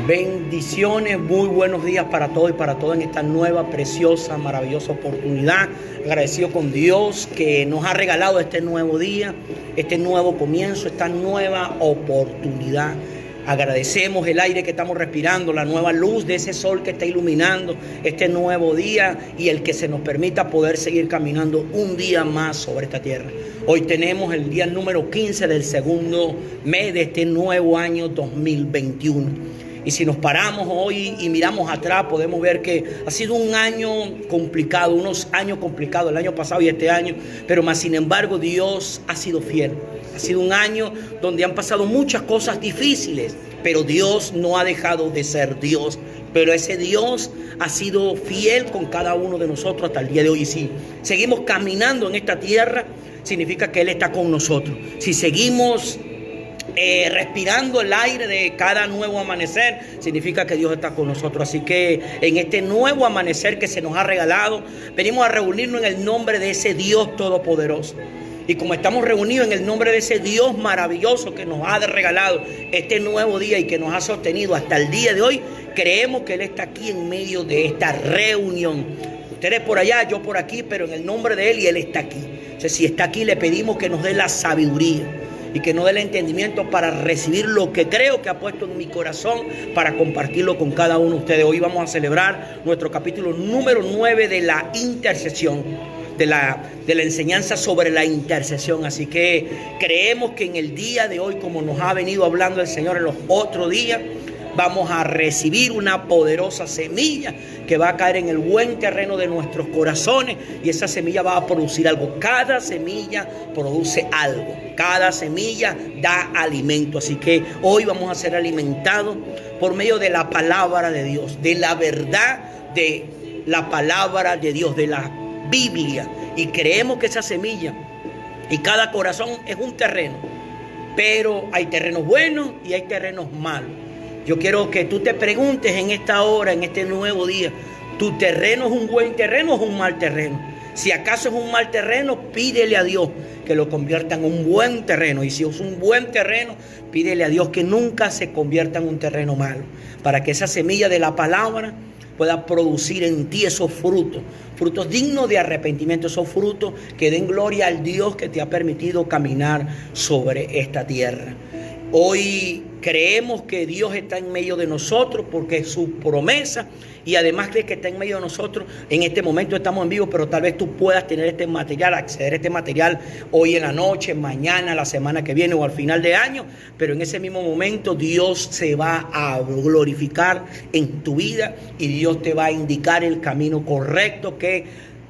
Bendiciones, muy buenos días para todos y para todas en esta nueva, preciosa, maravillosa oportunidad. Agradecido con Dios que nos ha regalado este nuevo día, este nuevo comienzo, esta nueva oportunidad. Agradecemos el aire que estamos respirando, la nueva luz de ese sol que está iluminando este nuevo día y el que se nos permita poder seguir caminando un día más sobre esta tierra. Hoy tenemos el día número 15 del segundo mes de este nuevo año 2021. Y si nos paramos hoy y miramos atrás, podemos ver que ha sido un año complicado, unos años complicados, el año pasado y este año, pero más sin embargo Dios ha sido fiel. Ha sido un año donde han pasado muchas cosas difíciles, pero Dios no ha dejado de ser Dios. Pero ese Dios ha sido fiel con cada uno de nosotros hasta el día de hoy. Y si seguimos caminando en esta tierra, significa que Él está con nosotros. Si seguimos respirando el aire de cada nuevo amanecer, significa que Dios está con nosotros. Así que en este nuevo amanecer que se nos ha regalado, venimos a reunirnos en el nombre de ese Dios todopoderoso. Y como estamos reunidos en el nombre de ese Dios maravilloso que nos ha regalado este nuevo día y que nos ha sostenido hasta el día de hoy, creemos que Él está aquí en medio de esta reunión. Ustedes por allá, yo por aquí, pero en el nombre de Él, y Él está aquí. Entonces, si está aquí, le pedimos que nos dé la sabiduría y que nos dé el entendimiento para recibir lo que creo que ha puesto en mi corazón para compartirlo con cada uno de ustedes. Hoy vamos a celebrar nuestro capítulo número 9 de la intercesión, de la enseñanza sobre la intercesión. Así que creemos que en el día de hoy, como nos ha venido hablando el Señor en los otros días, vamos a recibir una poderosa semilla que va a caer en el buen terreno de nuestros corazones y esa semilla va a producir algo. Cada semilla produce algo. Cada semilla da alimento. Así que hoy vamos a ser alimentados por medio de la palabra de Dios, de la verdad de la palabra de Dios, de la Biblia. Y creemos que esa semilla y cada corazón es un terreno. Pero hay terrenos buenos y hay terrenos malos. Yo quiero que tú te preguntes en esta hora, en este nuevo día, ¿tu terreno es un buen terreno o es un mal terreno? Si acaso es un mal terreno, pídele a Dios que lo convierta en un buen terreno. Y si es un buen terreno, pídele a Dios que nunca se convierta en un terreno malo, para que esa semilla de la palabra pueda producir en ti esos frutos, frutos dignos de arrepentimiento, esos frutos que den gloria al Dios que te ha permitido caminar sobre esta tierra. Hoy creemos que Dios está en medio de nosotros porque es su promesa y además de que está en medio de nosotros, en este momento estamos en vivo, pero tal vez tú puedas tener este material, acceder a este material hoy en la noche, mañana, la semana que viene o al final de año, pero en ese mismo momento Dios se va a glorificar en tu vida y Dios te va a indicar el camino correcto que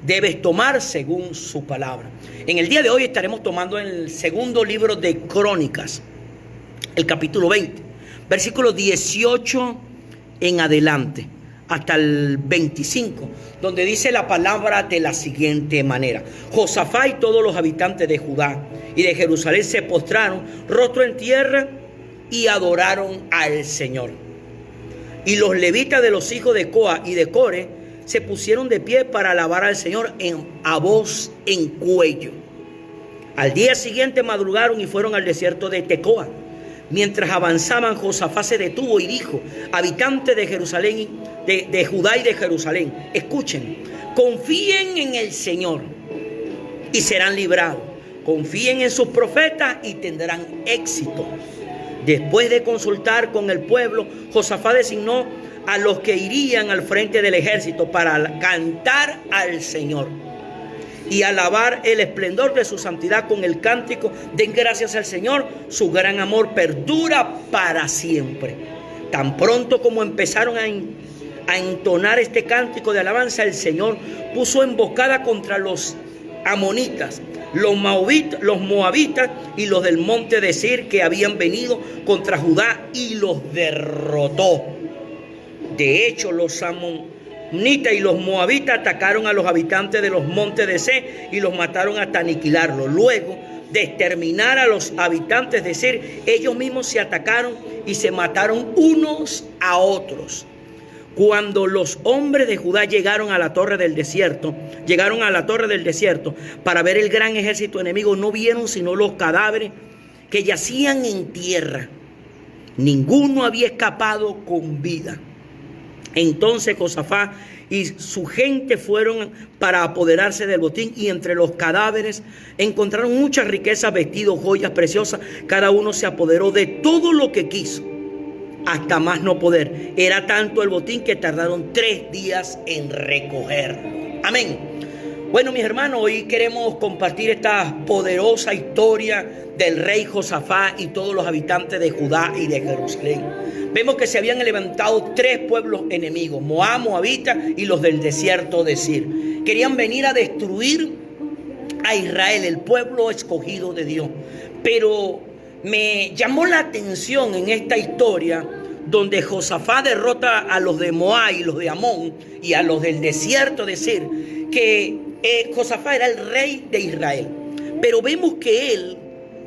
debes tomar según su palabra. En el día de hoy estaremos tomando el segundo libro de Crónicas, el capítulo 20, versículos 18 en adelante, hasta el 25, donde dice la palabra de la siguiente manera: Josafat y todos los habitantes de Judá y de Jerusalén se postraron, rostro en tierra, y adoraron al Señor. Y los levitas de los hijos de Coa y de Core se pusieron de pie para alabar al Señor a voz en cuello. Al día siguiente madrugaron y fueron al desierto de Tecoa. Mientras avanzaban, Josafat se detuvo y dijo: habitantes de Jerusalén, de Judá y de Jerusalén, escuchen, confíen en el Señor y serán librados. Confíen en sus profetas y tendrán éxito. Después de consultar con el pueblo, Josafat designó a los que irían al frente del ejército para cantar al Señor y alabar el esplendor de su santidad con el cántico: den gracias al Señor, su gran amor perdura para siempre. Tan pronto como empezaron a entonar este cántico de alabanza, el Señor puso emboscada contra los amonitas, los moabitas y los del monte de Sir, que habían venido contra Judá, y los derrotó. De hecho, los amonitas y los moabitas atacaron a los habitantes de los montes de Sir y los mataron hasta aniquilarlos. Luego de exterminar a los habitantes de Sir, ellos mismos se atacaron y se mataron unos a otros. Cuando los hombres de Judá llegaron a la torre del desierto para ver el gran ejército enemigo, no vieron sino los cadáveres que yacían en tierra. Ninguno había escapado con vida. Entonces Josafat y su gente fueron para apoderarse del botín, y entre los cadáveres encontraron muchas riquezas, vestidos, joyas preciosas. Cada uno se apoderó de todo lo que quiso, hasta más no poder. Era tanto el botín que tardaron 3 días en recogerlo. Amén. Bueno, mis hermanos, hoy queremos compartir esta poderosa historia del rey Josafat y todos los habitantes de Judá y de Jerusalén. Vemos que se habían levantado 3 pueblos enemigos: Moab, Moabita y los del desierto de Sir. Querían venir a destruir a Israel, el pueblo escogido de Dios. Pero me llamó la atención en esta historia, donde Josafat derrota a los de Moab y los de Amón y a los del desierto de Sir, que Josafat era el rey de Israel. Pero vemos que él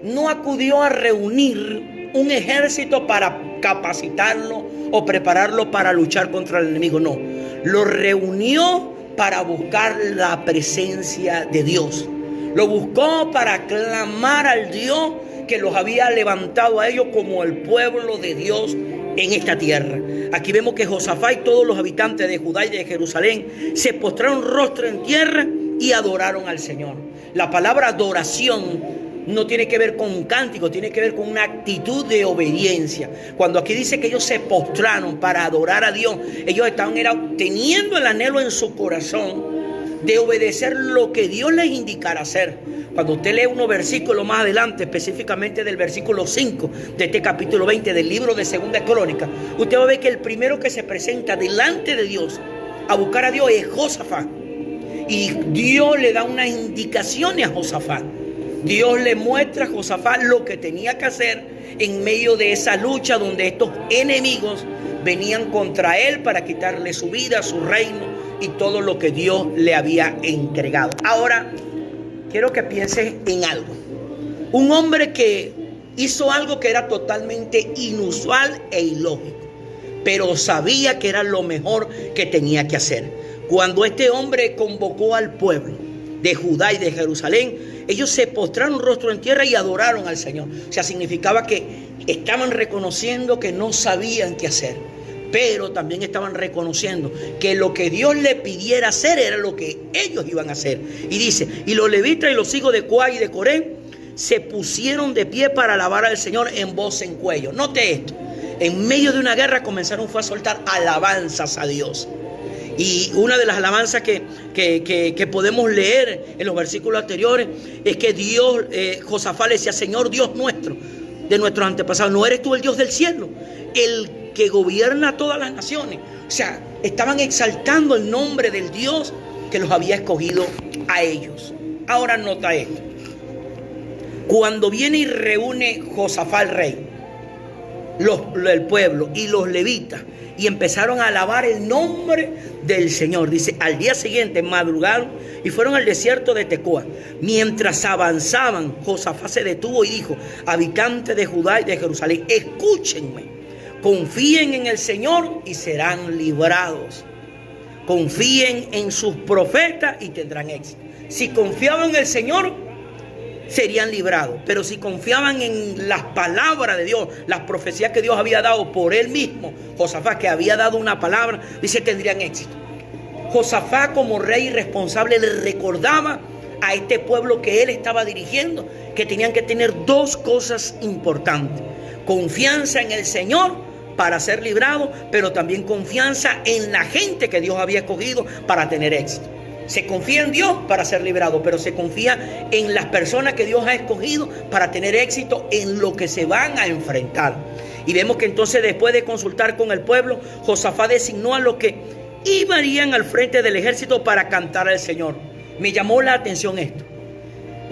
no acudió a reunir un ejército para capacitarlo o prepararlo para luchar contra el enemigo. No, lo reunió para buscar la presencia de Dios. Lo buscó para clamar al Dios que los había levantado a ellos como el pueblo de Dios en esta tierra. Aquí vemos que Josafat y todos los habitantes de Judá y de Jerusalén se postraron rostro en tierra y adoraron al Señor. La palabra adoración no tiene que ver con un cántico, tiene que ver con una actitud de obediencia. Cuando aquí dice que ellos se postraron para adorar a Dios, ellos estaban teniendo el anhelo en su corazón de obedecer lo que Dios les indicara hacer. Cuando usted lee unos versículos más adelante, específicamente del versículo 5 de este capítulo 20 del libro de Segunda Crónica, usted va a ver que el primero que se presenta delante de Dios a buscar a Dios es Josafat. Y Dios le da unas indicaciones a Josafat. Dios le muestra a Josafat lo que tenía que hacer en medio de esa lucha donde estos enemigos venían contra él para quitarle su vida, su reino y todo lo que Dios le había entregado. Ahora, quiero que pienses en algo. Un hombre que hizo algo que era totalmente inusual e ilógico, pero sabía que era lo mejor que tenía que hacer. Cuando este hombre convocó al pueblo de Judá y de Jerusalén, ellos se postraron rostro en tierra y adoraron al Señor. O sea, significaba que estaban reconociendo que no sabían qué hacer, pero también estaban reconociendo que lo que Dios le pidiera hacer era lo que ellos iban a hacer. Y dice, y los levitas y los hijos de Coat y de Coré se pusieron de pie para alabar al Señor en voz en cuello. Note esto, en medio de una guerra comenzaron a soltar alabanzas a Dios. Y una de las alabanzas que podemos leer en los versículos anteriores es que Dios, Josafat le decía: Señor Dios nuestro, de nuestros antepasados, ¿no eres tú el Dios del cielo, el que gobierna todas las naciones? O sea, estaban exaltando el nombre del Dios que los había escogido a ellos. Ahora nota esto. Cuando viene y reúne Josafat el rey, el pueblo y los levitas, y empezaron a alabar el nombre del Señor, dice, al día siguiente madrugaron y fueron al desierto de Tecoa. Mientras avanzaban, Josafat se detuvo y dijo: habitantes de Judá y de Jerusalén, escúchenme, confíen en el Señor y serán librados. Confíen en sus profetas y tendrán éxito. Si confiaban en el Señor, serían librados. Pero si confiaban en las palabras de Dios, las profecías que Dios había dado por él mismo, Josafat, que había dado una palabra, dice, tendrían éxito. Josafat, como rey responsable, le recordaba a este pueblo que él estaba dirigiendo que tenían que tener 2 cosas importantes: confianza en el Señor para ser librado, pero también confianza en la gente que Dios había escogido para tener éxito. Se confía en Dios para ser librado, pero se confía en las personas que Dios ha escogido para tener éxito en lo que se van a enfrentar. Y vemos que entonces, después de consultar con el pueblo, Josafat designó a los que irían al frente del ejército para cantar al Señor. Me llamó la atención esto.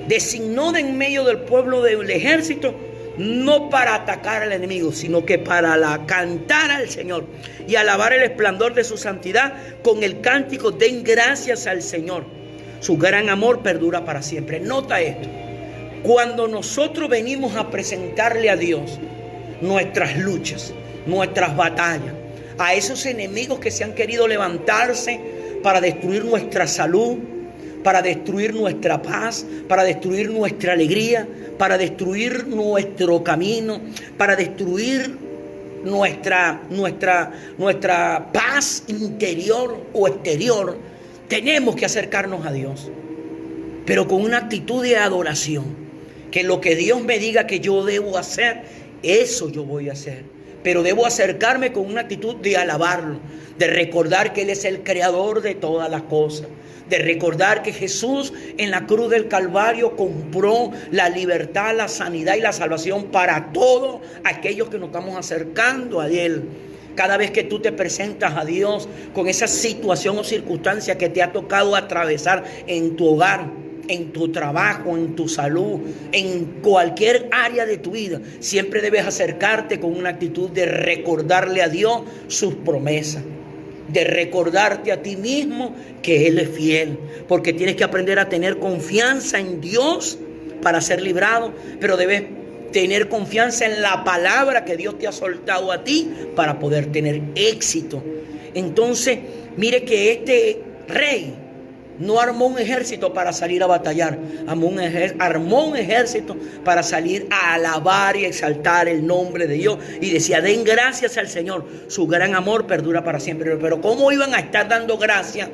Designó de en medio del pueblo del ejército, no para atacar al enemigo, sino que para cantar al Señor y alabar el esplendor de su santidad con el cántico: den gracias al Señor, su gran amor perdura para siempre. Nota esto: cuando nosotros venimos a presentarle a Dios nuestras luchas, nuestras batallas, a esos enemigos que se han querido levantarse para destruir nuestra salud, para destruir nuestra paz, para destruir nuestra alegría, para destruir nuestro camino, para destruir nuestra paz interior o exterior, tenemos que acercarnos a Dios, pero con una actitud de adoración, que lo que Dios me diga que yo debo hacer, eso yo voy a hacer, pero debo acercarme con una actitud de alabarlo, de recordar que Él es el creador de todas las cosas, de recordar que Jesús en la cruz del Calvario compró la libertad, la sanidad y la salvación para todos aquellos que nos estamos acercando a Él. Cada vez que tú te presentas a Dios con esa situación o circunstancia que te ha tocado atravesar en tu hogar, en tu trabajo, en tu salud, en cualquier área de tu vida, siempre debes acercarte con una actitud de recordarle a Dios sus promesas, de recordarte a ti mismo que Él es fiel, porque tienes que aprender a tener confianza en Dios para ser librado, pero debes tener confianza en la palabra que Dios te ha soltado a ti para poder tener éxito. Entonces, mire que este rey no armó un ejército para salir a batallar, armó un ejército para salir a alabar y exaltar el nombre de Dios. Y decía, den gracias al Señor, su gran amor perdura para siempre. Pero ¿cómo iban a estar dando gracias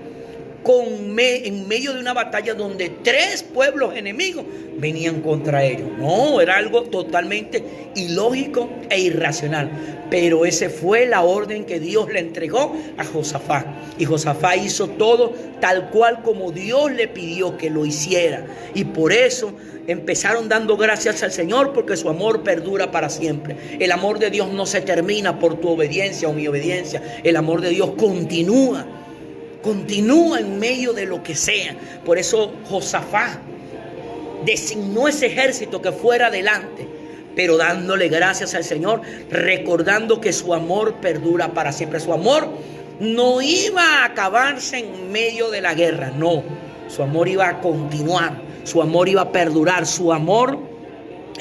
en medio de una batalla donde 3 pueblos enemigos venían contra ellos? No, era algo totalmente ilógico e irracional. Pero esa fue la orden que Dios le entregó a Josafat. Y Josafat hizo todo tal cual como Dios le pidió que lo hiciera. Y por eso empezaron dando gracias al Señor, porque su amor perdura para siempre. El amor de Dios no se termina por tu obediencia o mi obediencia. El amor de Dios continúa en medio de lo que sea. Por eso Josafat designó ese ejército que fuera adelante, pero dándole gracias al Señor, recordando que su amor perdura para siempre. Su amor no iba a acabarse en medio de la guerra, no. Su amor iba a continuar, su amor iba a perdurar, su amor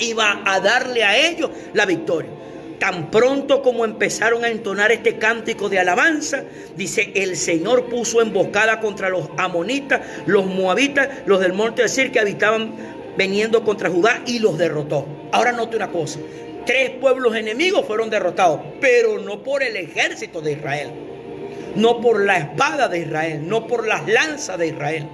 iba a darle a ellos la victoria. Tan pronto como empezaron a entonar este cántico de alabanza, dice, el Señor puso emboscada contra los amonitas, los moabitas, los del monte de Sir, que habitaban veniendo contra Judá, y los derrotó. Ahora note una cosa, 3 pueblos enemigos fueron derrotados, pero no por el ejército de Israel, no por la espada de Israel, no por las lanzas de Israel,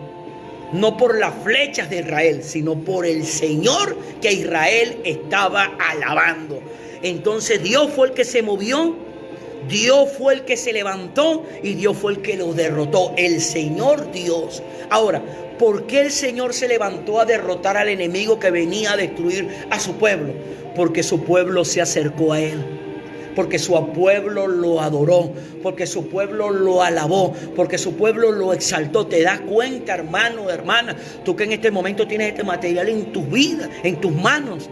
no por las flechas de Israel, sino por el Señor que Israel estaba alabando. Entonces Dios fue el que se movió, Dios fue el que se levantó y Dios fue el que los derrotó, el Señor Dios. Ahora, ¿por qué el Señor se levantó a derrotar al enemigo que venía a destruir a su pueblo? Porque su pueblo se acercó a Él, porque su pueblo lo adoró, porque su pueblo lo alabó, porque su pueblo lo exaltó. ¿Te das cuenta, hermano, hermana? Tú que en este momento tienes este material en tu vida, en tus manos.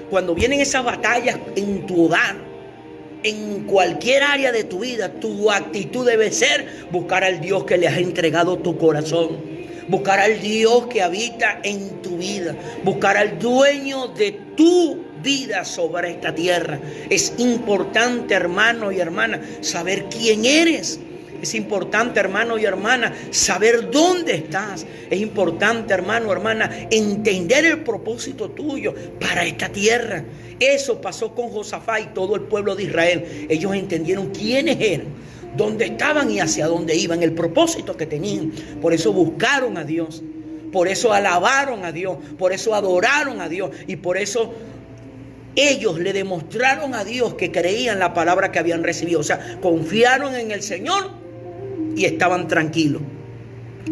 Cuando vienen esas batallas en tu hogar, en cualquier área de tu vida, tu actitud debe ser buscar al Dios que le has entregado tu corazón, buscar al Dios que habita en tu vida, buscar al dueño de tu vida sobre esta tierra. Es importante, hermano y hermana, saber quién eres. Es importante, hermano y hermana, saber dónde estás. Es importante, hermano, hermana, entender el propósito tuyo para esta tierra. Eso pasó con Josafat y todo el pueblo de Israel. Ellos entendieron quiénes eran, dónde estaban y hacia dónde iban, el propósito que tenían. Por eso buscaron a Dios, por eso alabaron a Dios, por eso adoraron a Dios y por eso ellos le demostraron a Dios que creían la palabra que habían recibido. O sea, confiaron en el Señor y estaban tranquilos.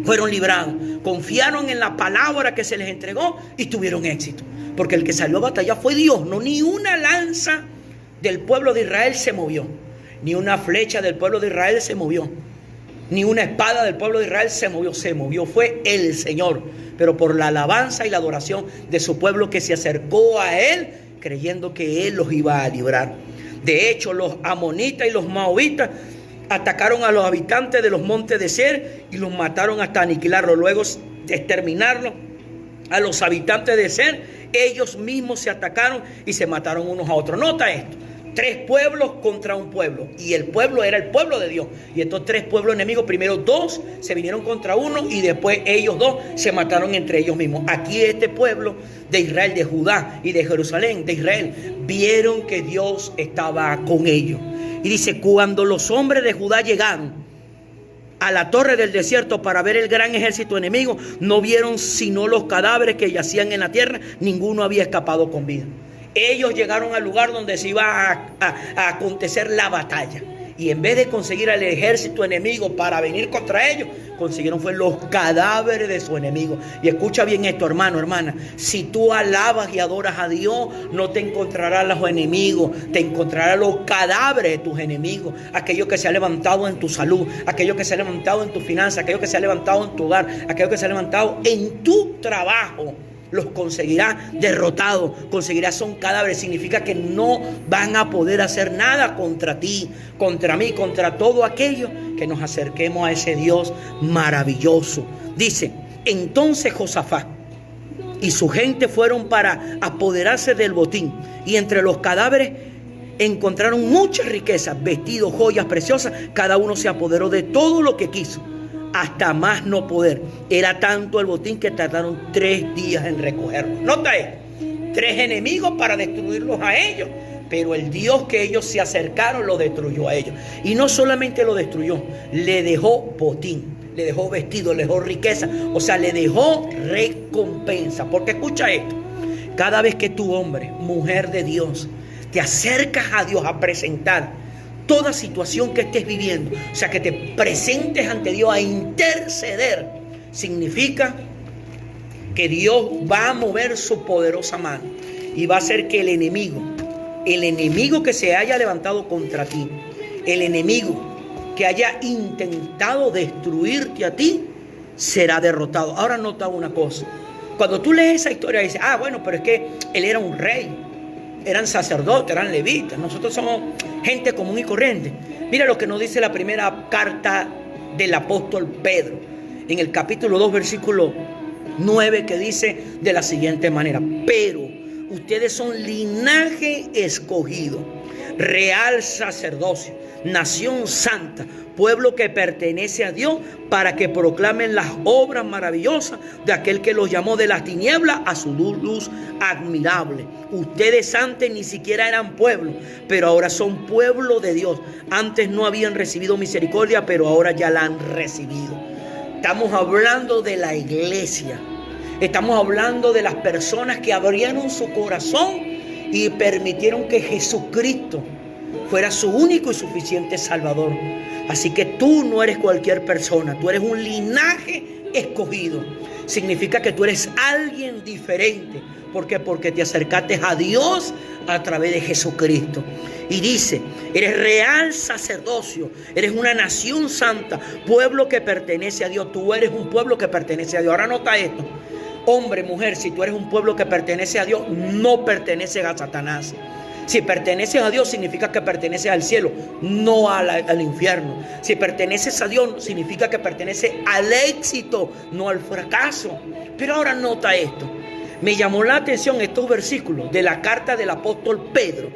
Fueron librados. Confiaron en la palabra que se les entregó y tuvieron éxito. Porque el que salió a batallar fue Dios. No, ni una lanza del pueblo de Israel se movió. Ni una flecha del pueblo de Israel se movió. Ni una espada del pueblo de Israel se movió. Se movió fue el Señor. Pero por la alabanza y la adoración de su pueblo que se acercó a Él, creyendo que Él los iba a librar. De hecho, los amonitas y los moabitas atacaron a los habitantes de los montes de Ser y los mataron hasta aniquilarlos. Luego de exterminarlos a los habitantes de Ser, ellos mismos se atacaron y se mataron unos a otros. Nota esto: 3 pueblos contra un pueblo, y el pueblo era el pueblo de Dios. Y estos 3 pueblos enemigos, primero 2 se vinieron contra uno y después ellos 2 se mataron entre ellos mismos. Aquí este pueblo de Israel, de Judá y de Jerusalén, de Israel, vieron que Dios estaba con ellos. Y dice, cuando los hombres de Judá llegaron a la torre del desierto para ver el gran ejército enemigo, no vieron sino los cadáveres que yacían en la tierra. Ninguno había escapado con vida. Ellos llegaron al lugar donde se iba a acontecer la batalla. Y en vez de conseguir al ejército enemigo para venir contra ellos, consiguieron fue los cadáveres de su enemigo. Y escucha bien esto, hermano, hermana. Si tú alabas y adoras a Dios, no te encontrarás los enemigos, te encontrarás los cadáveres de tus enemigos. Aquello que se ha levantado en tu salud, aquello que se ha levantado en tu finanza, aquello que se ha levantado en tu hogar, aquello que se ha levantado en tu trabajo. Los conseguirás derrotados, conseguirás son cadáveres. Significa que no van a poder hacer nada contra ti, contra mí, contra todo aquello que nos acerquemos a ese Dios maravilloso. Dice, entonces Josafat y su gente fueron para apoderarse del botín, y entre los cadáveres encontraron muchas riquezas, vestidos, joyas preciosas. Cada uno se apoderó de todo lo que quiso, hasta más no poder. Era tanto el botín que tardaron 3 días en recogerlo. Nota esto: 3 enemigos para destruirlos a ellos, pero el Dios que ellos se acercaron lo destruyó a ellos. Y no solamente lo destruyó, le dejó botín, le dejó vestido, le dejó riqueza, o sea, le dejó recompensa. Porque escucha esto: cada vez que tú, hombre, mujer de Dios, te acercas a Dios a presentar toda situación que estés viviendo, o sea, que te presentes ante Dios a interceder, significa que Dios va a mover su poderosa mano y va a hacer que el enemigo que se haya levantado contra ti, el enemigo que haya intentado destruirte a ti, será derrotado. Ahora nota una cosa: cuando tú lees esa historia dices, bueno, pero es que él era un rey, eran sacerdotes, eran levitas, nosotros somos gente común y corriente. Mira lo que nos dice la primera carta del apóstol Pedro, en el capítulo 2, versículo 9, que dice de la siguiente manera: pero ustedes son linaje escogido, real sacerdocio, nación santa, pueblo que pertenece a Dios, para que proclamen las obras maravillosas de aquel que los llamó de las tinieblas a su luz admirable. Ustedes antes ni siquiera eran pueblo, pero ahora son pueblo de Dios. Antes no habían recibido misericordia, pero ahora ya la han recibido. Estamos hablando de la iglesia. Estamos hablando de las personas que abrieron su corazón y permitieron que Jesucristo fuera su único y suficiente Salvador. Así que tú no eres cualquier persona, tú eres un linaje escogido. Significa que tú eres alguien diferente. ¿Por qué? Porque te acercaste a Dios a través de Jesucristo. Y dice, eres real sacerdocio, eres una nación santa, pueblo que pertenece a Dios. Tú eres un pueblo que pertenece a Dios. Ahora nota esto: hombre, mujer, si tú eres un pueblo que pertenece a Dios, no perteneces a Satanás. Si perteneces a Dios, significa que perteneces al cielo, no al infierno. Si perteneces a Dios, significa que perteneces al éxito, no al fracaso. Pero ahora nota esto: me llamó la atención estos versículos de la carta del apóstol Pedro,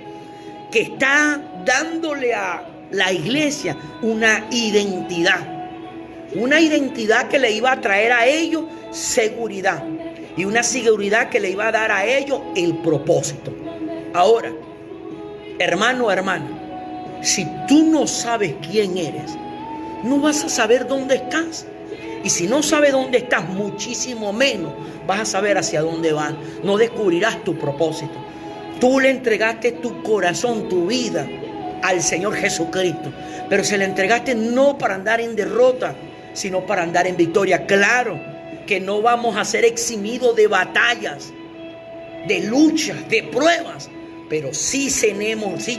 que está dándole a la iglesia una identidad que le iba a traer a ellos seguridad, y una seguridad que le iba a dar a ellos el propósito. Ahora, hermano, hermana, si tú no sabes quién eres, no vas a saber dónde estás. Y si no sabes dónde estás, muchísimo menos vas a saber hacia dónde vas. No descubrirás tu propósito. Tú le entregaste tu corazón, tu vida al Señor Jesucristo, pero se le entregaste no para andar en derrota, sino para andar en victoria. Claro que no vamos a ser eximidos de batallas, de luchas, de pruebas, pero sí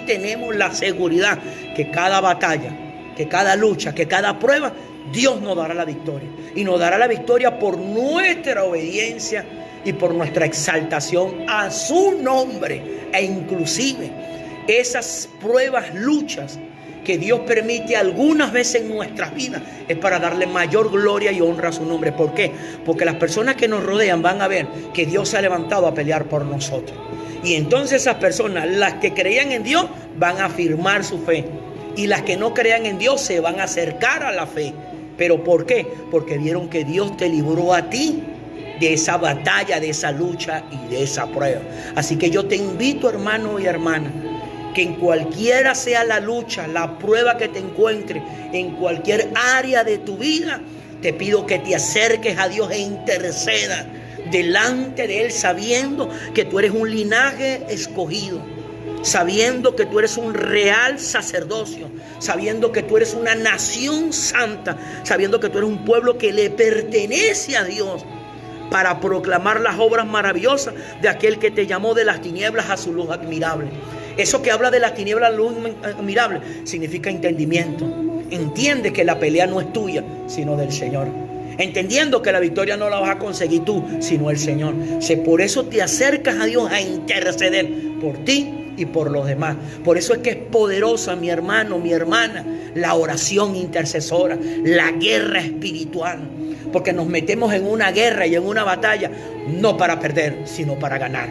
tenemos la seguridad que cada batalla, que cada lucha, que cada prueba, Dios nos dará la victoria. Y nos dará la victoria por nuestra obediencia y por nuestra exaltación a su nombre. E inclusive esas pruebas, luchas que Dios permite algunas veces en nuestras vidas, es para darle mayor gloria y honra a su nombre. ¿Por qué? Porque las personas que nos rodean van a ver que Dios se ha levantado a pelear por nosotros. Y entonces esas personas, las que creían en Dios, van a afirmar su fe. Y las que no crean en Dios se van a acercar a la fe. ¿Pero por qué? Porque vieron que Dios te libró a ti de esa batalla, de esa lucha y de esa prueba. Así que yo te invito, hermano y hermana, que en cualquiera sea la lucha, la prueba que te encuentre, en cualquier área de tu vida, te pido que te acerques a Dios e interceda delante de Él, sabiendo que tú eres un linaje escogido, sabiendo que tú eres un real sacerdocio, sabiendo que tú eres una nación santa, sabiendo que tú eres un pueblo que le pertenece a Dios, para proclamar las obras maravillosas de aquel que te llamó de las tinieblas a su luz admirable. Eso que habla de las tinieblas a la luz admirable significa entendimiento. Entiende que la pelea no es tuya, sino del Señor. Entendiendo que la victoria no la vas a conseguir tú, sino el Señor. Por eso te acercas a Dios a interceder por ti y por los demás. Por eso es que es poderosa, mi hermano, mi hermana, la oración intercesora, la guerra espiritual. Porque nos metemos en una guerra y en una batalla, no para perder, sino para ganar.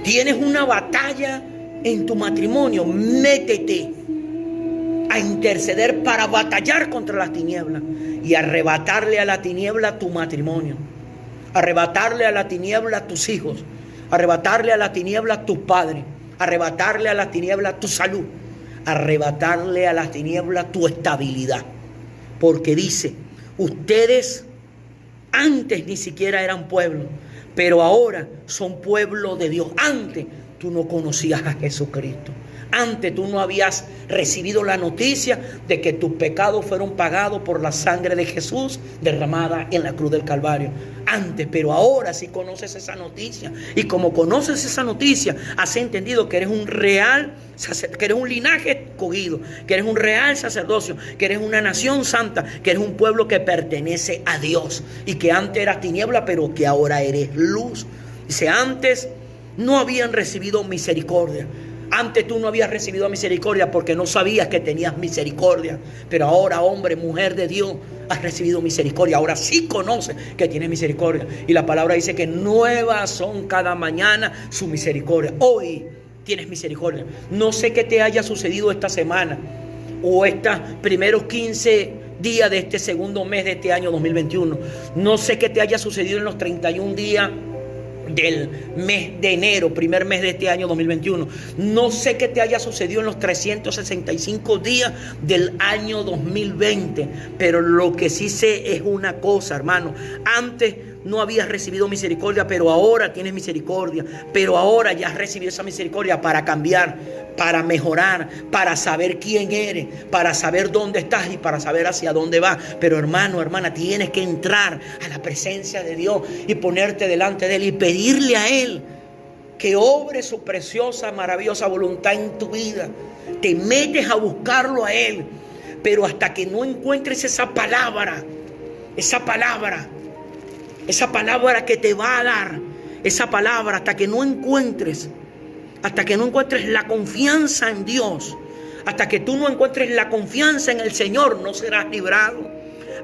Tienes una batalla en tu matrimonio, métete a interceder para batallar contra las tinieblas y arrebatarle a la tiniebla tu matrimonio, arrebatarle a la tiniebla tus hijos, arrebatarle a la tiniebla tus padres, arrebatarle a la tiniebla tu salud, arrebatarle a la tiniebla tu estabilidad. Porque dice, ustedes antes ni siquiera eran pueblo, pero ahora son pueblo de Dios. Antes tú no conocías a Jesucristo. Antes tú no habías recibido la noticia de que tus pecados fueron pagados por la sangre de Jesús derramada en la cruz del Calvario. Antes, pero ahora sí conoces esa noticia. Y como conoces esa noticia, has entendido que eres un real, que eres un linaje escogido, que eres un real sacerdocio, que eres una nación santa, que eres un pueblo que pertenece a Dios. Y que antes eras tiniebla, pero que ahora eres luz. Dice, antes no habían recibido misericordia. Antes tú no habías recibido misericordia porque no sabías que tenías misericordia. Pero ahora, hombre, mujer de Dios, has recibido misericordia. Ahora sí conoces que tienes misericordia. Y la palabra dice que nuevas son cada mañana su misericordia. Hoy tienes misericordia. No sé qué te haya sucedido esta semana o estos primeros 15 días de este segundo mes de este año 2021. No sé qué te haya sucedido en los 31 días del mes de enero, primer mes de este año 2021. No sé qué te haya sucedido en los 365 días del año 2020, pero lo que sí sé es una cosa, hermano. Antes no habías recibido misericordia, pero ahora tienes misericordia. Pero ahora ya has recibido esa misericordia para cambiar, para mejorar, para saber quién eres, para saber dónde estás y para saber hacia dónde vas. Pero hermano, hermana, tienes que entrar a la presencia de Dios y ponerte delante de Él y pedirle a Él que obre su preciosa, maravillosa voluntad en tu vida. Te metes a buscarlo a Él, pero hasta que no encuentres esa palabra que te va a dar, esa palabra, hasta que no encuentres la confianza en Dios, hasta que tú no encuentres la confianza en el Señor, no serás librado.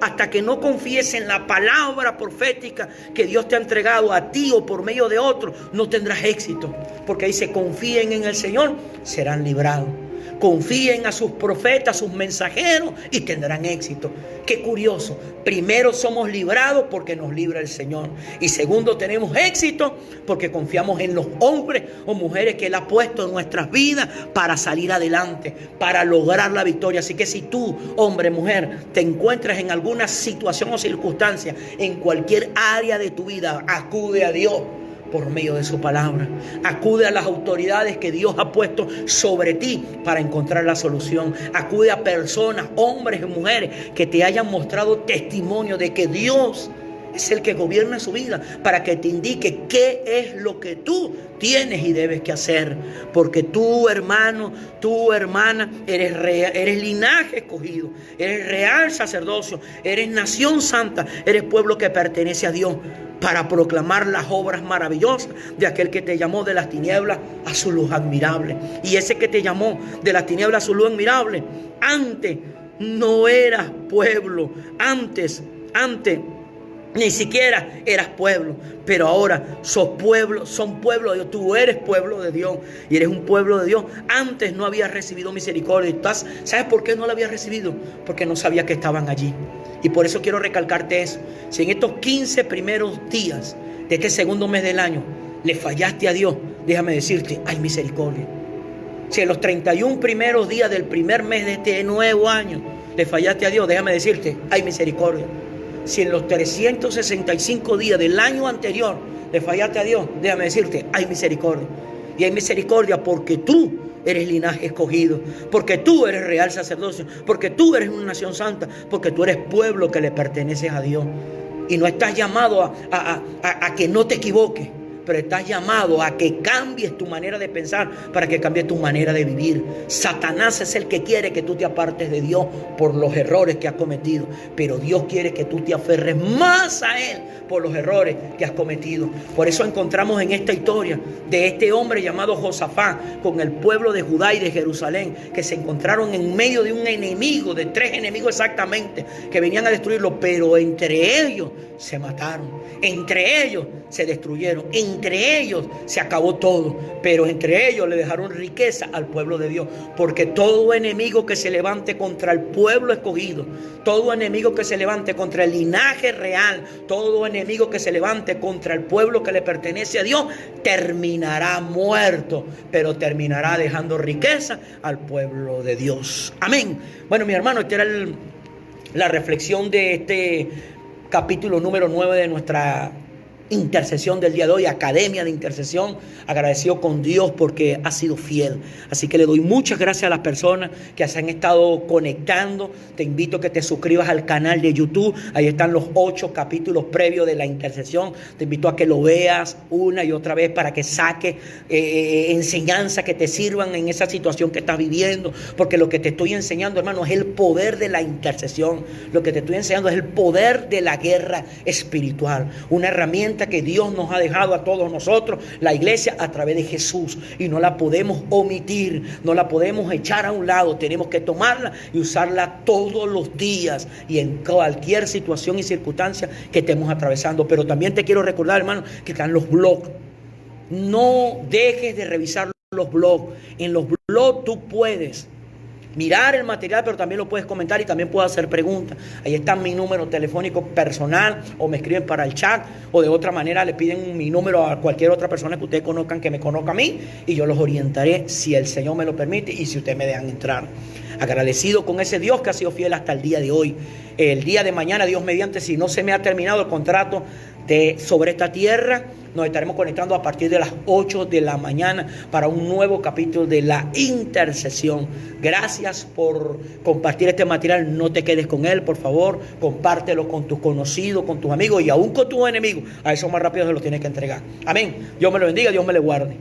Hasta que no confíes en la palabra profética que Dios te ha entregado a ti o por medio de otro, no tendrás éxito. Porque dice, confíen en el Señor, serán librados. Confíen a sus profetas, a sus mensajeros y tendrán éxito. Qué curioso. Primero somos librados porque nos libra el Señor. Y segundo, tenemos éxito porque confiamos en los hombres o mujeres que Él ha puesto en nuestras vidas para salir adelante, para lograr la victoria. Así que si tú, hombre, mujer, te encuentras en alguna situación o circunstancia, en cualquier área de tu vida, acude a Dios por medio de su palabra. Acude a las autoridades que Dios ha puesto sobre ti para encontrar la solución. Acude a personas, hombres y mujeres que te hayan mostrado testimonio de que Dios es el que gobierna su vida, para que te indique qué es lo que tú tienes y debes que hacer. Porque tú, hermano, tú, hermana, eres linaje escogido, eres real sacerdocio, eres nación santa, eres pueblo que pertenece a Dios, para proclamar las obras maravillosas de aquel que te llamó de las tinieblas a su luz admirable. Y ese que te llamó de las tinieblas a su luz admirable, antes no eras pueblo, antes ni siquiera eras pueblo, pero ahora son pueblo de Dios. Tú eres pueblo de Dios y eres un pueblo de Dios. Antes no habías recibido misericordia. ¿Sabes por qué no la habías recibido? Porque no sabías que estaban allí. Y por eso quiero recalcarte eso. Si en estos 15 primeros días de este segundo mes del año le fallaste a Dios, déjame decirte, hay misericordia. Si en los 31 primeros días del primer mes de este nuevo año le fallaste a Dios, déjame decirte, hay misericordia. Si en los 365 días del año anterior le fallaste a Dios, déjame decirte, hay misericordia. Y hay misericordia porque tú eres linaje escogido, porque tú eres real sacerdocio, porque tú eres una nación santa, porque tú eres pueblo que le perteneces a Dios. Y no estás llamado a que no te equivoques, pero estás llamado a que cambies tu manera de pensar para que cambies tu manera de vivir. Satanás es el que quiere que tú te apartes de Dios por los errores que has cometido, pero Dios quiere que tú te aferres más a Él por los errores que has cometido. Por eso encontramos en esta historia de este hombre llamado Josafat con el pueblo de Judá y de Jerusalén, que se encontraron en medio de un enemigo, de 3 enemigos exactamente, que venían a destruirlo, pero entre ellos se mataron, entre ellos se destruyeron, entre ellos se acabó todo, pero entre ellos le dejaron riqueza al pueblo de Dios, porque todo enemigo que se levante contra el pueblo escogido, todo enemigo que se levante contra el linaje real, todo enemigo que se levante contra el pueblo que le pertenece a Dios, terminará muerto, pero terminará dejando riqueza al pueblo de Dios. Amén. Bueno, mi hermano, esta era la reflexión de este capítulo número 9 de nuestra intercesión del día de hoy, Academia de Intercesión. Agradecido con Dios porque ha sido fiel. Así que le doy muchas gracias a las personas que se han estado conectando. Te invito a que te suscribas al canal de YouTube. Ahí están los 8 capítulos previos de la intercesión. Te invito a que lo veas una y otra vez para que saques enseñanzas que te sirvan en esa situación que estás viviendo. Porque lo que te estoy enseñando, hermano, es el poder de la intercesión. Lo que te estoy enseñando es el poder de la guerra espiritual. Una herramienta que Dios nos ha dejado a todos nosotros, la iglesia, a través de Jesús, y no la podemos omitir, no la podemos echar a un lado. Tenemos que tomarla y usarla todos los días y en cualquier situación y circunstancia que estemos atravesando. Pero también te quiero recordar, hermano, que están los blogs. No dejes de revisar los blogs. En los blogs tú puedes mirar el material, pero también lo puedes comentar y también puedes hacer preguntas. Ahí está mi número telefónico personal, o me escriben para el chat, o de otra manera le piden mi número a cualquier otra persona que ustedes conozcan, que me conozca a mí, y yo los orientaré si el Señor me lo permite y si ustedes me dejan entrar. Agradecido con ese Dios que ha sido fiel hasta el día de hoy. El día de mañana, Dios mediante, si no se me ha terminado el contrato sobre esta tierra, nos estaremos conectando a partir de las 8 de la mañana para un nuevo capítulo de la intercesión. Gracias por compartir este material. No te quedes con él, por favor. Compártelo con tus conocidos, con tus amigos y aún con tus enemigos. A esos más rápido se los tienes que entregar. Amén. Dios me lo bendiga, Dios me le guarde.